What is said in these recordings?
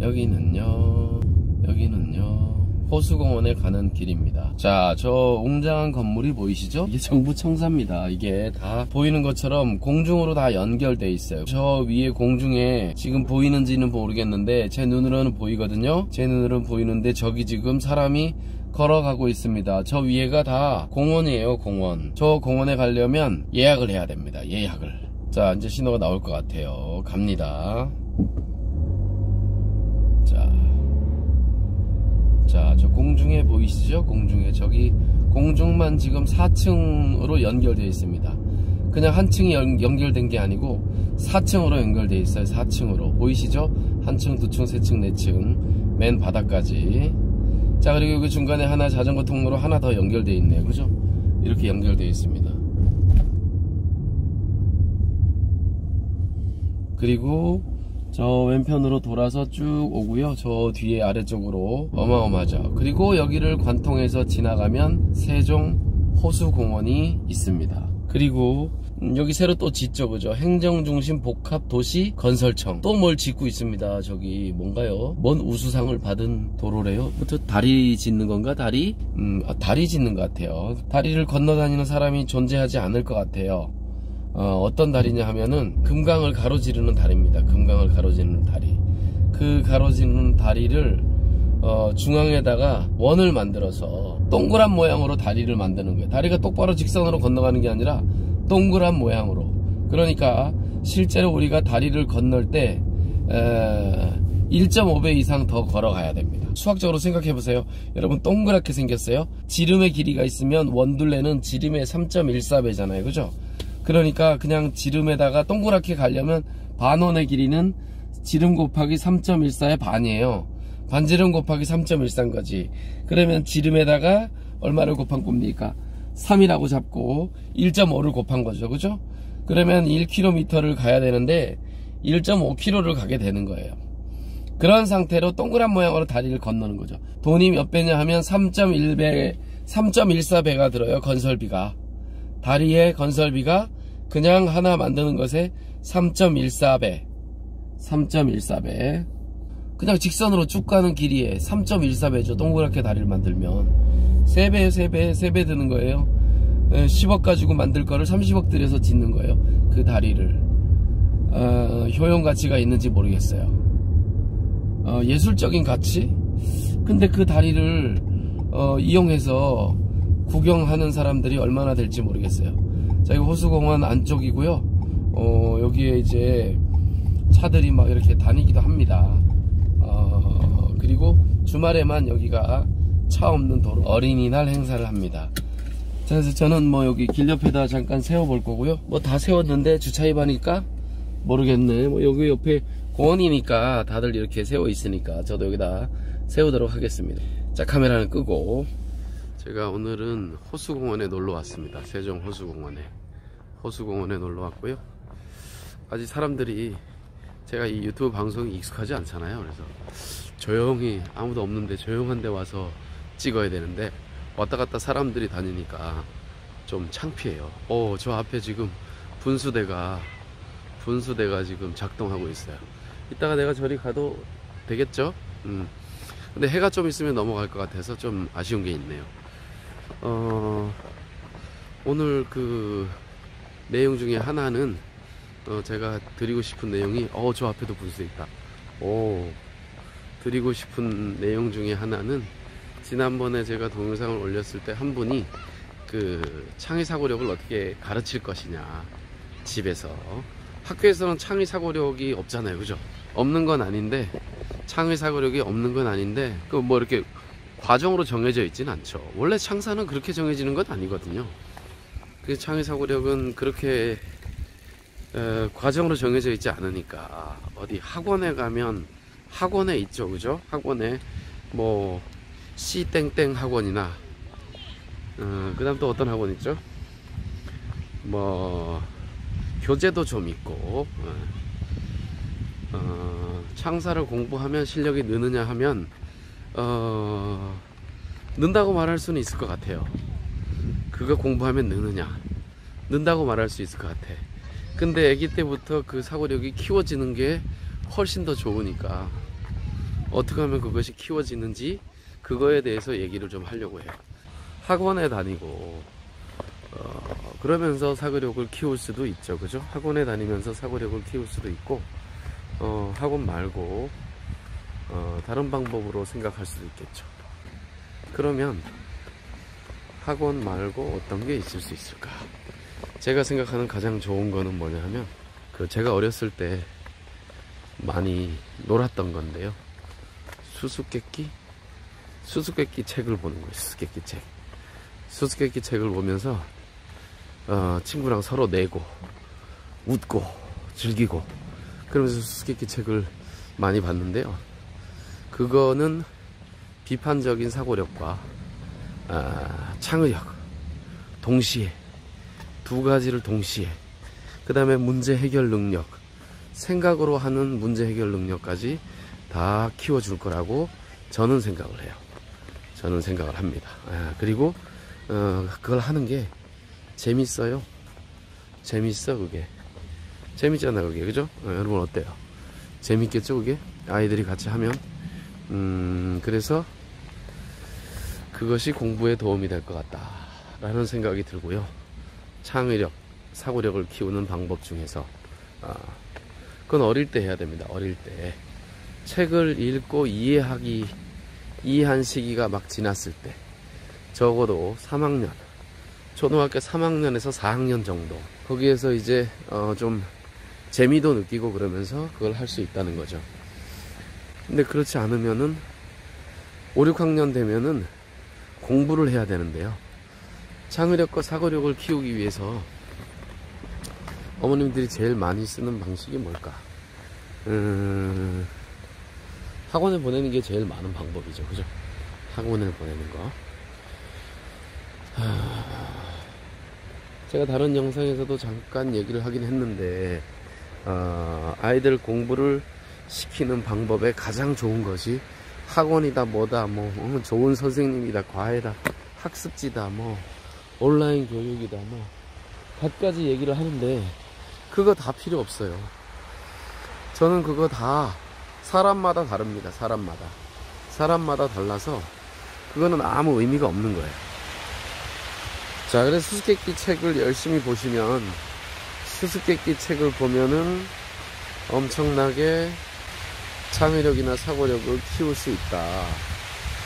여기는요 호수공원에 가는 길입니다. 자, 저 웅장한 건물이 보이시죠? 이게 정부 청사입니다. 이게 다 보이는 것처럼 공중으로 다 연결돼 있어요. 저 위에 공중에 지금 보이는지는 모르겠는데 제 눈으로는 보이거든요. 제 눈으로는 보이는데 저기 지금 사람이 걸어가고 있습니다. 저 위에가 다 공원이에요. 공원. 저 공원에 가려면 예약을 해야 됩니다. 예약을. 자, 이제 신호가 나올 것 같아요. 갑니다. 자, 저 공중에 보이시죠? 공중에 저기 공중만 지금 4층으로 연결되어 있습니다. 그냥 한 층이 연결된 게 아니고 4층으로 연결되어 있어요. 4층으로 보이시죠? 한 층, 두 층, 세 층, 네 층, 맨 바닥까지. 자, 그리고 여기 중간에 하나 자전거 통로로 하나 더 연결되어 있네요. 그죠? 이렇게 연결되어 있습니다. 그리고 저 왼편으로 돌아서 쭉 오고요. 저 뒤에 아래쪽으로 어마어마하죠. 그리고 여기를 관통해서 지나가면 세종 호수공원이 있습니다. 그리고 여기 새로 또 짓죠. 그죠? 행정중심 복합도시 건설청. 또 뭘 짓고 있습니다. 저기 뭔가요? 뭔 우수상을 받은 도로래요? 다리 짓는 건가? 다리? 다리 짓는 것 같아요. 다리를 건너다니는 사람이 존재하지 않을 것 같아요. 어떤 다리냐 하면은 금강을 가로지르는 다리입니다. 금강을 가로지르는 다리. 그 가로지르는 다리를 중앙에다가 원을 만들어서 동그란 모양으로 다리를 만드는 거예요. 다리가 똑바로 직선으로 건너가는 게 아니라 동그란 모양으로. 그러니까 실제로 우리가 다리를 건널 때 1.5배 이상 더 걸어가야 됩니다. 수학적으로 생각해 보세요. 여러분, 동그랗게 생겼어요. 지름의 길이가 있으면 원둘레는 지름의 3.14배잖아요. 그죠? 그러니까 그냥 지름에다가 동그랗게 가려면 반원의 길이는 지름 곱하기 3.14의 반이에요. 반지름 곱하기 3.14인 거지. 그러면 지름에다가 얼마를 곱한 겁니까? 3이라고 잡고 1.5를 곱한 거죠. 그죠? 그러면 1km를 가야 되는데 1.5km를 가게 되는 거예요. 그런 상태로 동그란 모양으로 다리를 건너는 거죠. 돈이 몇 배냐 하면 3.14배가 들어요. 건설비가. 다리의 건설비가 그냥 하나 만드는 것에 3.14배. 그냥 직선으로 쭉 가는 길이에 3.14배죠. 동그랗게 다리를 만들면 3배 드는 거예요. 10억 가지고 만들 거를 30억 들여서 짓는 거예요. 그 다리를. 효용 가치가 있는지 모르겠어요. 예술적인 가치? 근데 그 다리를 이용해서 구경하는 사람들이 얼마나 될지 모르겠어요. 자, 이거 호수공원 안쪽이고요. 여기에 이제 차들이 막 이렇게 다니기도 합니다. 그리고 주말에만 여기가 차 없는 도로, 어린이날 행사를 합니다. 자, 그래서 저는 뭐 여기 길 옆에다 잠깐 세워볼 거고요. 뭐 다 세웠는데 주차 위반일까? 모르겠네. 뭐 여기 옆에 공원이니까 다들 이렇게 세워 있으니까 저도 여기다 세우도록 하겠습니다. 자, 카메라는 끄고. 제가 오늘은 호수공원에 놀러 왔습니다. 세종 호수공원에 놀러 왔고요. 아직 사람들이, 제가 이 유튜브 방송이 익숙하지 않잖아요. 그래서 조용히, 아무도 없는데 조용한 데 와서 찍어야 되는데 왔다 갔다 사람들이 다니니까 좀 창피해요. 저 앞에 지금 분수대가 지금 작동하고 있어요. 이따가 내가 저리 가도 되겠죠? 근데 해가 좀 있으면 넘어갈 것 같아서 좀 아쉬운 게 있네요. 오늘 그 내용 중에 하나는 제가 드리고 싶은 내용이 저 앞에도 분수 있다. 드리고 싶은 내용 중에 하나는 지난번에 제가 동영상을 올렸을 때 한 분이 그 창의사고력을 어떻게 가르칠 것이냐, 집에서. 학교에서는 창의사고력이 없잖아요. 그죠? 없는 건 아닌데, 창의사고력이 없는 건 아닌데 그 뭐 이렇게 과정으로 정해져 있지는 않죠. 원래 창사는 그렇게 정해지는 건 아니거든요. 그 창의사고력은 그렇게 과정으로 정해져 있지 않으니까 어디 학원에 가면 학원에 있죠. 그죠? 학원에 뭐 C땡땡 학원이나 그 다음 또 어떤 학원 있죠? 뭐 교재도 좀 있고 창사를 공부하면 실력이 느느냐 하면 는다고 말할 수는 있을 것 같아요. 그거 공부하면 는다고 말할 수 있을 것 같아. 근데 아기 때부터 그 사고력이 키워지는 게 훨씬 더 좋으니까 어떻게 하면 그것이 키워지는지 그거에 대해서 얘기를 좀 하려고 해요. 학원에 다니고 그러면서 사고력을 키울 수도 있죠, 그죠? 학원에 다니면서 사고력을 키울 수도 있고 학원 말고 다른 방법으로 생각할 수도 있겠죠. 그러면 학원 말고 어떤 게 있을 수 있을까? 제가 생각하는 가장 좋은 거는 뭐냐 하면 제가 어렸을 때 많이 놀았던 건데요. 수수께끼 책을 보는 거예요. 수수께끼 책을 보면서 친구랑 서로 내고 웃고 즐기고 그러면서 수수께끼 책을 많이 봤는데요. 그거는 비판적인 사고력과 창의력 동시에 두 가지를 동시에 그 다음에 문제 해결 능력 생각으로 하는 문제 해결 능력까지 다 키워줄 거라고 저는 생각을 해요. 저는 생각을 합니다. 그리고 그걸 하는 게 재밌어요. 재밌어 그게. 재밌잖아 그게, 그죠? 여러분 어때요? 재밌겠죠 그게? 아이들이 같이 하면 그래서 그것이 공부에 도움이 될 것 같다 라는 생각이 들고요. 창의력, 사고력을 키우는 방법 중에서 그건 어릴 때 해야 됩니다. 어릴 때 책을 읽고 이해한 시기가 막 지났을 때 적어도 3학년 초등학교 3학년에서 4학년 정도 거기에서 이제 좀 재미도 느끼고 그러면서 그걸 할 수 있다는 거죠. 근데 그렇지 않으면은 5, 6학년 되면은 공부를 해야 되는데요. 창의력과 사고력을 키우기 위해서 어머님들이 제일 많이 쓰는 방식이 뭘까? 학원에 보내는 게 제일 많은 방법이죠, 그죠? 학원에 보내는 거. 제가 다른 영상에서도 잠깐 얘기를 하긴 했는데 아이들 공부를 시키는 방법에 가장 좋은 것이 학원이다 뭐다 뭐 좋은 선생님이다 과외다 학습지다 뭐 온라인 교육이다 뭐 갖가지 얘기를 하는데 그거 다 필요 없어요. 저는 그거 다 사람마다 다릅니다. 사람마다 달라서 그거는 아무 의미가 없는 거예요. 자, 그래서 수수께끼 책을 열심히 보시면 수수께끼 책을 보면은 엄청나게 창의력이나 사고력을 키울 수 있다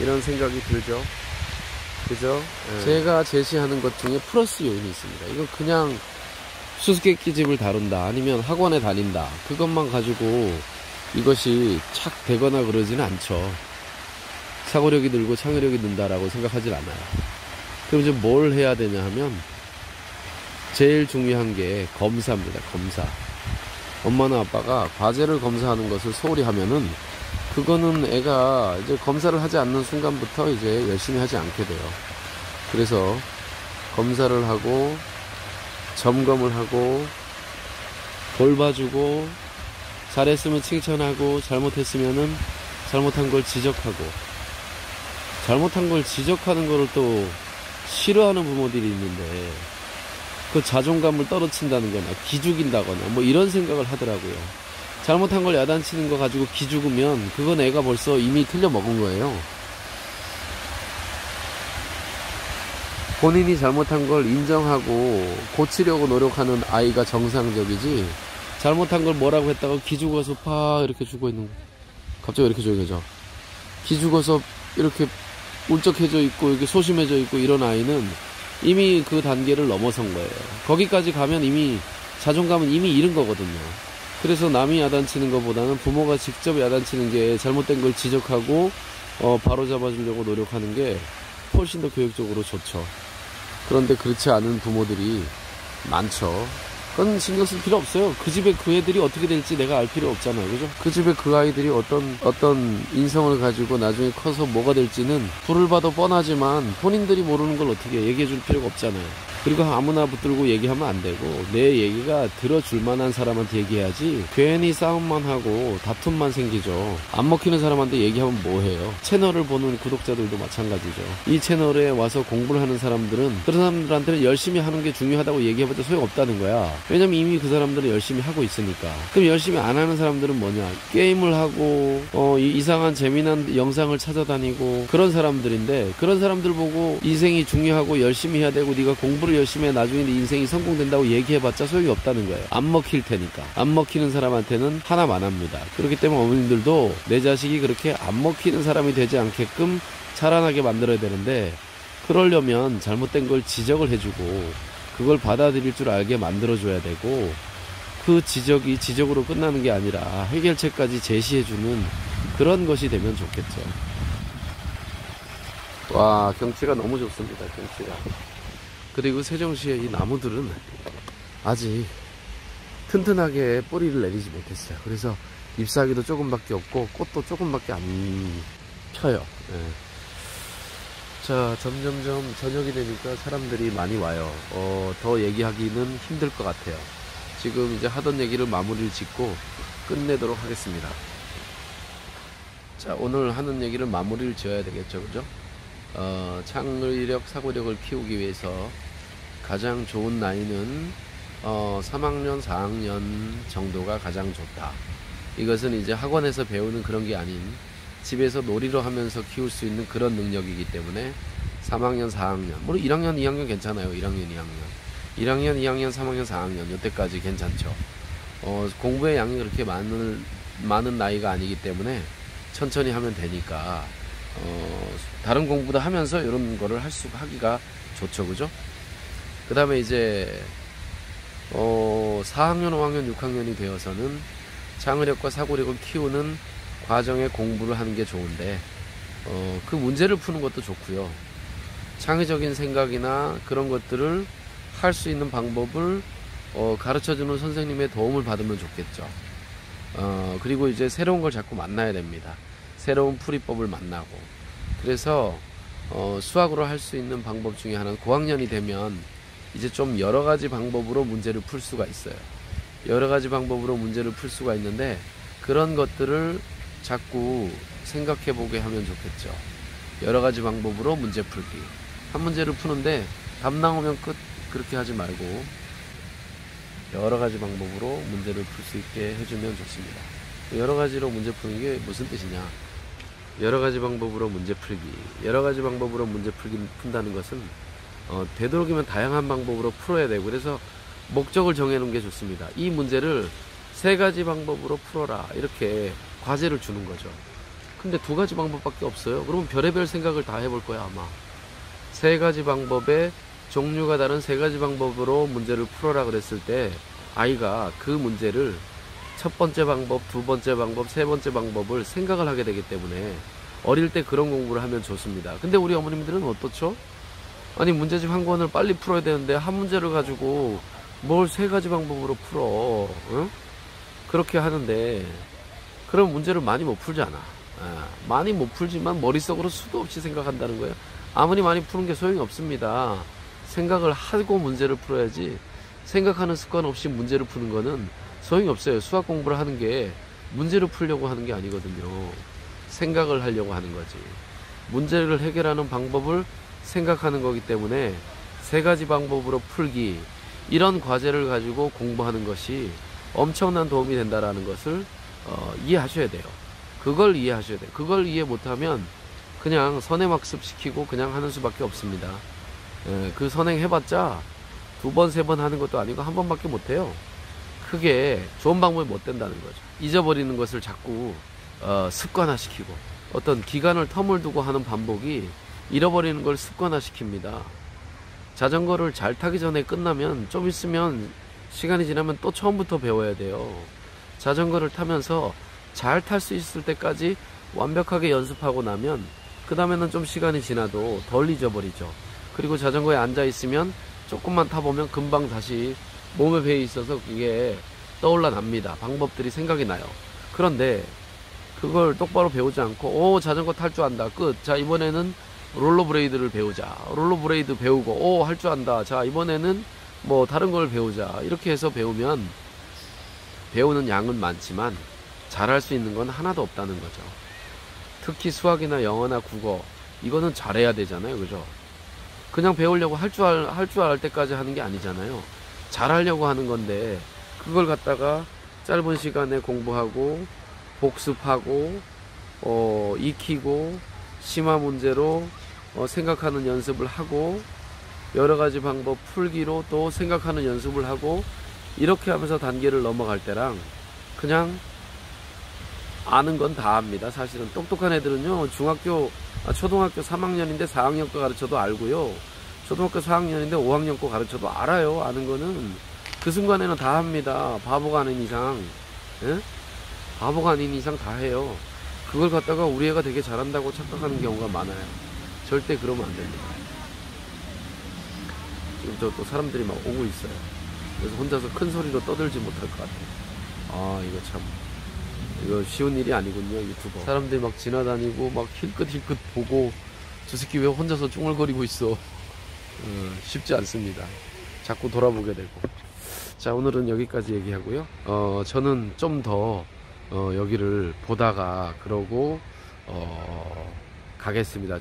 이런 생각이 들죠. 그죠? 제가 제시하는 것 중에 플러스 요인이 있습니다. 이건 그냥 수수께끼 집을 다룬다 아니면 학원에 다닌다 그것만 가지고 이것이 착 되거나 그러지는 않죠. 사고력이 늘고 창의력이 는다라고 생각하진 않아요. 그럼 이제 뭘 해야 되냐 하면 제일 중요한 게 검사입니다. 검사. 엄마나 아빠가 과제를 검사하는 것을 소홀히 하면은 그거는 애가 이제 검사를 하지 않는 순간부터 이제 열심히 하지 않게 돼요. 그래서 검사를 하고 점검을 하고 돌봐주고 잘했으면 칭찬하고 잘못했으면은 잘못한 걸 지적하고 잘못한 걸 지적하는 거를 또 싫어하는 부모들이 있는데 그 자존감을 떨어친다는 거나 기죽인다거나 뭐 이런 생각을 하더라고요. 잘못한 걸 야단치는 거 가지고 기죽으면 그건 애가 벌써 이미 틀려 먹은 거예요. 본인이 잘못한 걸 인정하고 고치려고 노력하는 아이가 정상적이지 잘못한 걸 뭐라고 했다가 기죽어서 파 이렇게 죽어 있는 거. 갑자기 이렇게 조용해져. 기죽어서 이렇게 울적해져 있고 이렇게 소심해져 있고 이런 아이는 이미 그 단계를 넘어선 거예요. 거기까지 가면 이미 자존감은 이미 잃은 거거든요. 그래서 남이 야단치는 것보다는 부모가 직접 야단치는 게 잘못된 걸 지적하고 바로 잡아주려고 노력하는 게 훨씬 더 교육적으로 좋죠. 그런데 그렇지 않은 부모들이 많죠. 그건 신경 쓸 필요 없어요. 그 집에 그 애들이 어떻게 될지 내가 알 필요 없잖아요. 그죠? 그 집에 그 아이들이 어떤 인성을 가지고 나중에 커서 뭐가 될지는 불을 봐도 뻔하지만 본인들이 모르는 걸 어떻게 얘기해 줄 필요가 없잖아요. 그리고 아무나 붙들고 얘기하면 안 되고 내 얘기가 들어줄 만한 사람한테 얘기해야지 괜히 싸움만 하고 다툼만 생기죠. 안 먹히는 사람한테 얘기하면 뭐해요. 채널을 보는 구독자들도 마찬가지죠. 이 채널에 와서 공부를 하는 사람들은 그런 사람들한테는 열심히 하는 게 중요하다고 얘기해봤자 소용없다는 거야. 왜냐면 이미 그 사람들은 열심히 하고 있으니까. 그럼 열심히 안 하는 사람들은 뭐냐, 게임을 하고 이상한 재미난 영상을 찾아다니고 그런 사람들인데, 그런 사람들 보고 인생이 중요하고 열심히 해야 되고 네가 공부를 열심히 해 나중에 네 인생이 성공된다고 얘기해봤자 소용이 없다는 거예요. 안 먹힐 테니까. 안 먹히는 사람한테는 하나만 합니다. 그렇기 때문에 어머님들도 내 자식이 그렇게 안 먹히는 사람이 되지 않게끔 자라나게 만들어야 되는데, 그러려면 잘못된 걸 지적을 해주고 그걸 받아들일 줄 알게 만들어줘야 되고, 그 지적이 지적으로 끝나는 게 아니라 해결책까지 제시해주는 그런 것이 되면 좋겠죠. 와, 경치가 너무 좋습니다. 경치가. 그리고 세종시의 이 나무들은 아직 튼튼하게 뿌리를 내리지 못했어요. 그래서 잎사귀도 조금밖에 없고 꽃도 조금밖에 안 펴요. 네. 자, 점점점 저녁이 되니까 사람들이 많이 와요. 더 얘기하기는 힘들 것 같아요. 지금 이제 하던 얘기를 마무리를 짓고 끝내도록 하겠습니다. 자, 오늘 하는 얘기를 마무리를 지어야 되겠죠, 그죠? 창의력, 사고력을 키우기 위해서 가장 좋은 나이는 3학년, 4학년 정도가 가장 좋다. 이것은 이제 학원에서 배우는 그런 게 아닌 집에서 놀이로 하면서 키울 수 있는 그런 능력이기 때문에 3학년, 4학년, 물론 1학년, 2학년 괜찮아요. 1학년, 2학년, 2학년, 3학년, 4학년 이때까지 괜찮죠. 공부의 양이 그렇게 많은 나이가 아니기 때문에 천천히 하면 되니까 다른 공부도 하면서 이런 거를 하기가 좋죠, 그죠? 그 다음에 이제 4학년, 5학년, 6학년이 되어서는 창의력과 사고력을 키우는 과정에 공부를 하는 게 좋은데, 그 문제를 푸는 것도 좋고요. 창의적인 생각이나 그런 것들을 할 수 있는 방법을 가르쳐주는 선생님의 도움을 받으면 좋겠죠. 그리고 이제 새로운 걸 자꾸 만나야 됩니다. 새로운 풀이법을 만나고. 그래서 수학으로 할 수 있는 방법 중에 하나는 고학년이 되면 이제 좀 여러 가지 방법으로 문제를 풀 수가 있어요. 여러 가지 방법으로 문제를 풀 수가 있는데, 그런 것들을 자꾸 생각해 보게 하면 좋겠죠. 여러 가지 방법으로 문제 풀기. 한 문제를 푸는데 답 나오면 끝, 그렇게 하지 말고 여러 가지 방법으로 문제를 풀 수 있게 해주면 좋습니다. 여러 가지로 문제 푸는 게 무슨 뜻이냐? 여러 가지 방법으로 문제 풀기. 여러 가지 방법으로 문제 푼다는 것은 되도록이면 다양한 방법으로 풀어야 되고, 그래서 목적을 정해놓은 게 좋습니다. 이 문제를 3가지 방법으로 풀어라, 이렇게 과제를 주는 거죠. 근데 2가지 방법밖에 없어요. 그러면 별의별 생각을 다 해볼 거야, 아마. 3가지 방법에 종류가 다른 3가지 방법으로 문제를 풀어라 그랬을 때 아이가 그 문제를 첫 번째 방법, 2번째 방법, 3번째 방법을 생각을 하게 되기 때문에 어릴 때 그런 공부를 하면 좋습니다. 근데 우리 어머님들은 어떻죠? 아니, 문제집 한 권을 빨리 풀어야 되는데 한 문제를 가지고 뭘 3가지 방법으로 풀어, 응? 그렇게 하는데 그럼 문제를 많이 못 풀잖아. 많이 못 풀지만 머릿속으로 수도 없이 생각한다는 거예요. 아무리 많이 푸는 게 소용이 없습니다. 생각을 하고 문제를 풀어야지, 생각하는 습관 없이 문제를 푸는 거는 소용이 없어요. 수학 공부를 하는 게 문제를 풀려고 하는 게 아니거든요. 생각을 하려고 하는 거지. 문제를 해결하는 방법을 생각하는 거기 때문에 3가지 방법으로 풀기, 이런 과제를 가지고 공부하는 것이 엄청난 도움이 된다라는 것을 이해하셔야 돼요. 그걸 이해하셔야 돼요. 그걸 이해 못하면 그냥 선행학습 시키고 그냥 하는 수밖에 없습니다. 그 선행해봤자 2번, 3번 하는 것도 아니고 1번밖에 못해요. 크게 좋은 방법이 못 된다는 거죠. 잊어버리는 것을 자꾸 습관화시키고, 어떤 기간을 텀을 두고 하는 반복이 잃어버리는 걸 습관화시킵니다. 자전거를 잘 타기 전에 끝나면 좀 있으면 시간이 지나면 또 처음부터 배워야 돼요. 자전거를 타면서 잘 탈 수 있을 때까지 완벽하게 연습하고 나면 그 다음에는 좀 시간이 지나도 덜 잊어버리죠. 그리고 자전거에 앉아 있으면 조금만 타보면 금방 다시 몸에 배에 있어서 그게 떠올라 납니다. 방법들이 생각이 나요. 그런데 그걸 똑바로 배우지 않고 자전거 탈 줄 안다, 끝. 자, 이번에는 롤러브레이드를 배우자. 롤러브레이드 배우고 할 줄 안다. 자, 이번에는 뭐 다른 걸 배우자. 이렇게 해서 배우면 배우는 양은 많지만 잘할 수 있는 건 하나도 없다는 거죠. 특히 수학이나 영어나 국어, 이거는 잘해야 되잖아요. 그죠? 그냥 배우려고 할 줄 알 때까지 하는 게 아니잖아요. 잘하려고 하는 건데, 그걸 갖다가 짧은 시간에 공부하고 복습하고 익히고 심화 문제로 생각하는 연습을 하고 여러 가지 방법 풀기로 또 생각하는 연습을 하고, 이렇게 하면서 단계를 넘어갈 때랑 그냥 아는 건 다 압니다. 사실은 똑똑한 애들은요, 초등학교 3학년인데 4학년 거 가르쳐도 알고요, 초등학교 4학년인데 5학년 거 가르쳐도 알아요. 아는 거는 그 순간에는 다 합니다. 바보가 아닌 이상, 예? 바보가 아닌 이상 다 해요. 그걸 갖다가 우리 애가 되게 잘한다고 착각하는 경우가 많아요. 절대 그러면 안 됩니다. 지금 저 또 사람들이 막 오고 있어요. 그래서 혼자서 큰 소리로 떠들지 못할 것 같아요. 이거 참, 이거 쉬운 일이 아니군요. 유튜버 사람들이 막 지나다니고 막 힐끗힐끗 보고, 저 새끼 왜 혼자서 쫑얼거리고 있어. 쉽지 않습니다. 자꾸 돌아보게 되고. 자, 오늘은 여기까지 얘기하고요. 저는 좀 더 여기를 보다가 그러고 가겠습니다.